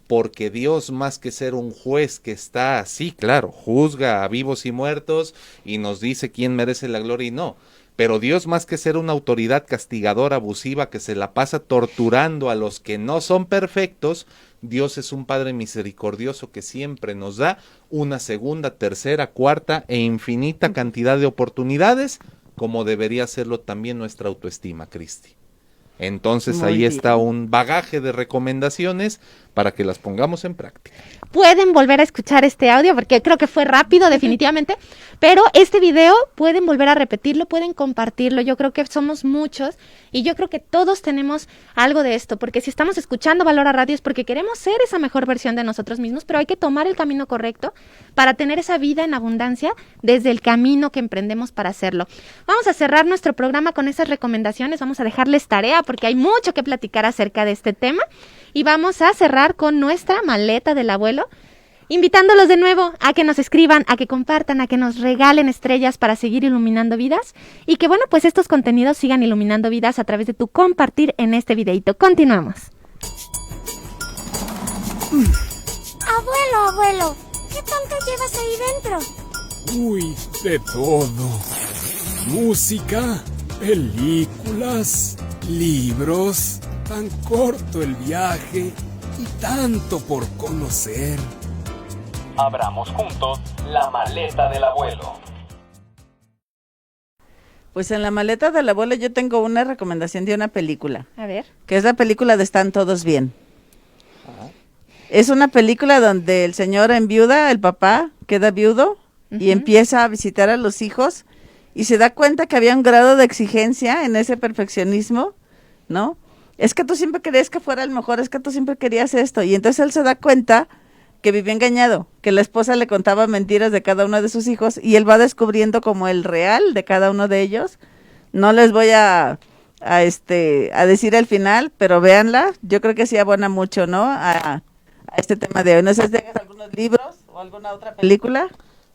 porque Dios, más que ser un juez que está así, claro, juzga a vivos y muertos y nos dice quién merece la gloria y no, pero Dios, más que ser una autoridad castigadora, abusiva, que se la pasa torturando a los que no son perfectos, Dios es un Padre misericordioso que siempre nos da una segunda, tercera, cuarta e infinita cantidad de oportunidades, como debería serlo también nuestra autoestima, Cristi. Entonces ahí está un bagaje de recomendaciones para que las pongamos en práctica. Pueden volver a escuchar este audio porque creo que fue rápido definitivamente, pero este video pueden volver a repetirlo, pueden compartirlo. Yo creo que somos muchos y yo creo que todos tenemos algo de esto, porque si estamos escuchando Valora Radio es porque queremos ser esa mejor versión de nosotros mismos, pero hay que tomar el camino correcto para tener esa vida en abundancia desde el camino que emprendemos para hacerlo. Vamos a cerrar nuestro programa con esas recomendaciones, vamos a dejarles tarea porque hay mucho que platicar acerca de este tema y vamos a cerrar con nuestra maleta del abuelo, invitándolos de nuevo a que nos escriban, a que compartan, a que nos regalen estrellas para seguir iluminando vidas y que bueno, pues estos contenidos sigan iluminando vidas a través de tu compartir en este videito. Continuamos. Abuelo, ¿qué tanto llevas ahí dentro? Uy, de todo. Música, películas, libros, tan corto el viaje y tanto por conocer. Abramos juntos la maleta del abuelo. Pues en la maleta del abuelo yo tengo una recomendación de una película, A ver. que es la película de Están Todos Bien. Es una película donde el señor enviuda, el papá queda viudo y empieza a visitar a los hijos y se da cuenta que había un grado de exigencia en ese perfeccionismo, ¿no? Es que tú siempre querías que fuera el mejor, es que tú siempre querías esto. Y entonces él se da cuenta que vivía engañado, que la esposa le contaba mentiras de cada uno de sus hijos y él va descubriendo como el real de cada uno de ellos. No les voy a decir el final, pero véanla. Yo creo que sí abona mucho, ¿no? A este tema de hoy. No sé si tengas algunos libros o alguna otra película.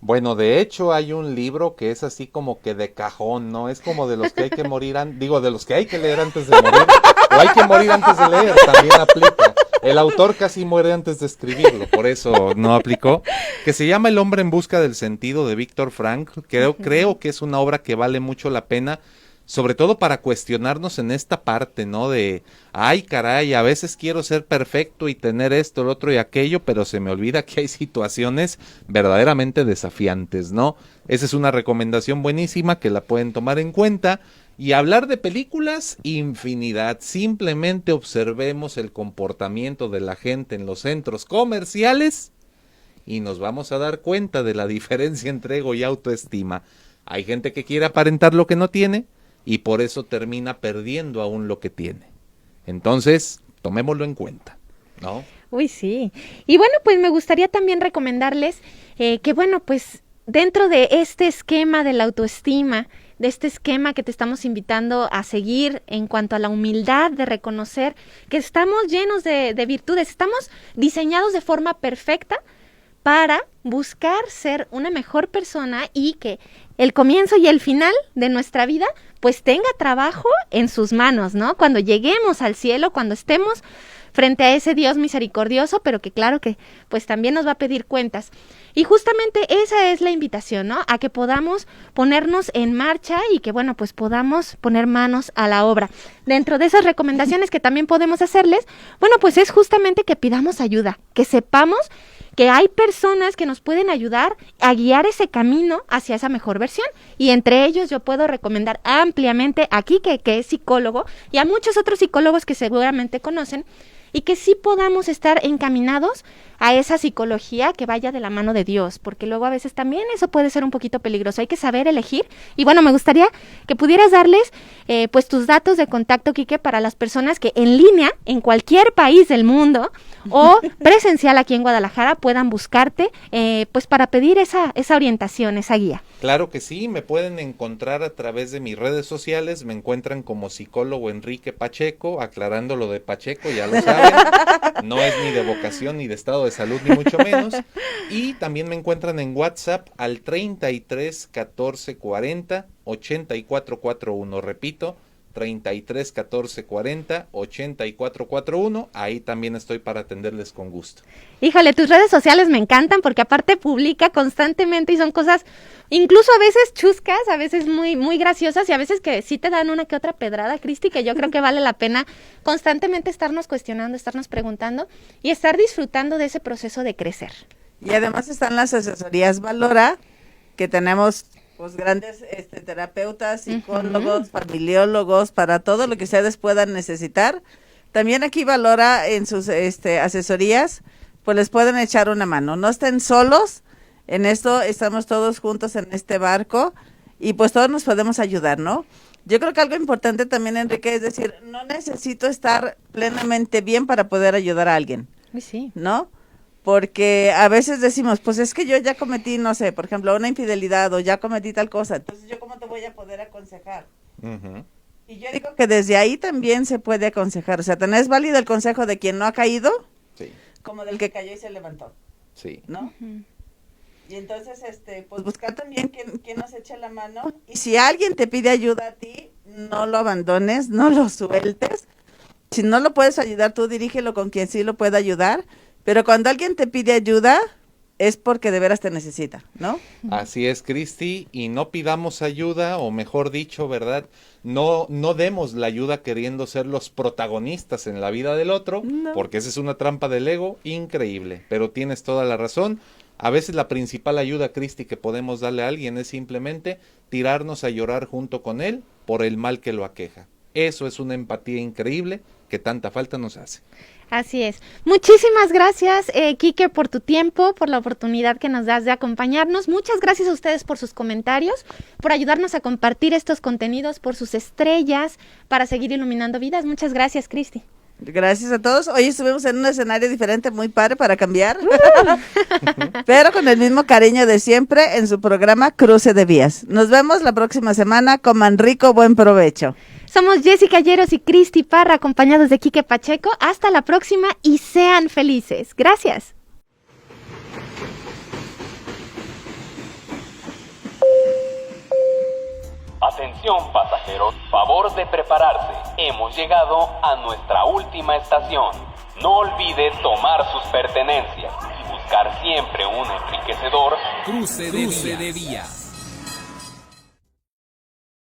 Bueno, de hecho hay un libro que es así como que de cajón, ¿no? Es como de los que hay que morir, de los que hay que leer antes de morir, o hay que morir antes de leer, también aplica. El autor casi muere antes de escribirlo, por eso no aplicó. Que se llama El hombre en busca del sentido, de Víctor Frank. Creo que es una obra que vale mucho la pena, sobre todo para cuestionarnos en esta parte, ¿no? De, ay caray, a veces quiero ser perfecto y tener esto, lo otro y aquello, pero se me olvida que hay situaciones verdaderamente desafiantes, ¿no? Esa es una recomendación buenísima que la pueden tomar en cuenta. Y hablar de películas, infinidad. Simplemente observemos el comportamiento de la gente en los centros comerciales y nos vamos a dar cuenta de la diferencia entre ego y autoestima. Hay gente que quiere aparentar lo que no tiene y por eso termina perdiendo aún lo que tiene. Entonces, tomémoslo en cuenta, ¿no? Uy, sí. Y bueno, pues me gustaría también recomendarles que, bueno, pues dentro de este esquema de la autoestima, de este esquema que te estamos invitando a seguir en cuanto a la humildad, de reconocer que estamos llenos de virtudes, estamos diseñados de forma perfecta para buscar ser una mejor persona y que el comienzo y el final de nuestra vida pues tenga trabajo en sus manos, ¿no? Cuando lleguemos al cielo, cuando estemos frente a ese Dios misericordioso, pero que claro que pues también nos va a pedir cuentas. Y justamente esa es la invitación, ¿no? A que podamos ponernos en marcha y que, bueno, pues podamos poner manos a la obra. Dentro de esas recomendaciones que también podemos hacerles, bueno, pues es justamente que pidamos ayuda, que sepamos que hay personas que nos pueden ayudar a guiar ese camino hacia esa mejor versión. Y entre ellos yo puedo recomendar ampliamente a Quique, que es psicólogo, y a muchos otros psicólogos que seguramente conocen, y que sí podamos estar encaminados a esa psicología que vaya de la mano de Dios, porque luego a veces también eso puede ser un poquito peligroso, hay que saber elegir. Y bueno, me gustaría que pudieras darles pues tus datos de contacto, Quique, para las personas que en línea, en cualquier país del mundo, o presencial aquí en Guadalajara, puedan buscarte pues para pedir esa orientación, esa guía. Claro que sí, me pueden encontrar a través de mis redes sociales, me encuentran como psicólogo Enrique Pacheco, aclarando lo de Pacheco, ya lo saben, no es ni de vocación ni de estado de salud ni mucho menos, y también me encuentran en WhatsApp al 33 14 40 84 41, repito, 33 14 40 84 41, ahí también estoy para atenderles con gusto. Híjole, tus redes sociales me encantan porque aparte publica constantemente y son cosas incluso a veces chuscas, a veces muy, muy graciosas y a veces que sí te dan una que otra pedrada, Cristi, que yo creo que vale la pena constantemente estarnos cuestionando, estarnos preguntando y estar disfrutando de ese proceso de crecer. Y además están las asesorías Valora, que tenemos pues grandes terapeutas, psicólogos, familiólogos, para todo lo que ustedes puedan necesitar. También aquí Valora en sus asesorías, pues les pueden echar una mano. No estén solos en esto, estamos todos juntos en este barco y pues todos nos podemos ayudar, ¿no? Yo creo que algo importante también, Enrique, es decir, no necesito estar plenamente bien para poder ayudar a alguien, Sí. ¿no? Porque a veces decimos, pues es que yo ya cometí, no sé, por ejemplo, una infidelidad o ya cometí tal cosa, entonces yo cómo te voy a poder aconsejar. Uh-huh. Y yo digo que desde ahí también se puede aconsejar, o sea, ¿tenés válido el consejo de quien no ha caído? Sí. Como del que cayó y se levantó, Sí. ¿no? Y entonces, pues buscar también quien nos eche la mano. Y si alguien te pide ayuda a ti, no lo abandones, no lo sueltes. Si no lo puedes ayudar tú, dirígelo con quien sí lo pueda ayudar. Pero cuando alguien te pide ayuda, es porque de veras te necesita, ¿no? Así es, Cristi, y no pidamos ayuda, o mejor dicho, ¿verdad? No demos la ayuda queriendo ser los protagonistas en la vida del otro, porque esa es una trampa del ego increíble, pero tienes toda la razón. A veces la principal ayuda, Cristi, que podemos darle a alguien es simplemente tirarnos a llorar junto con él por el mal que lo aqueja. Eso es una empatía increíble que tanta falta nos hace. Así es. Muchísimas gracias, Quique, por tu tiempo, por la oportunidad que nos das de acompañarnos. Muchas gracias a ustedes por sus comentarios, por ayudarnos a compartir estos contenidos, por sus estrellas, para seguir iluminando vidas. Muchas gracias, Cristi. Gracias a todos. Hoy estuvimos en un escenario diferente, muy padre para cambiar, pero con el mismo cariño de siempre en su programa Cruce de Vías. Nos vemos la próxima semana. Coman rico, buen provecho. Somos Jessica Lleros y Cristi Parra, acompañados de Quique Pacheco. Hasta la próxima y sean felices. Gracias. Atención pasajeros, favor de prepararse. Hemos llegado a nuestra última estación. No olvide tomar sus pertenencias y buscar siempre un enriquecedor Cruce de vías.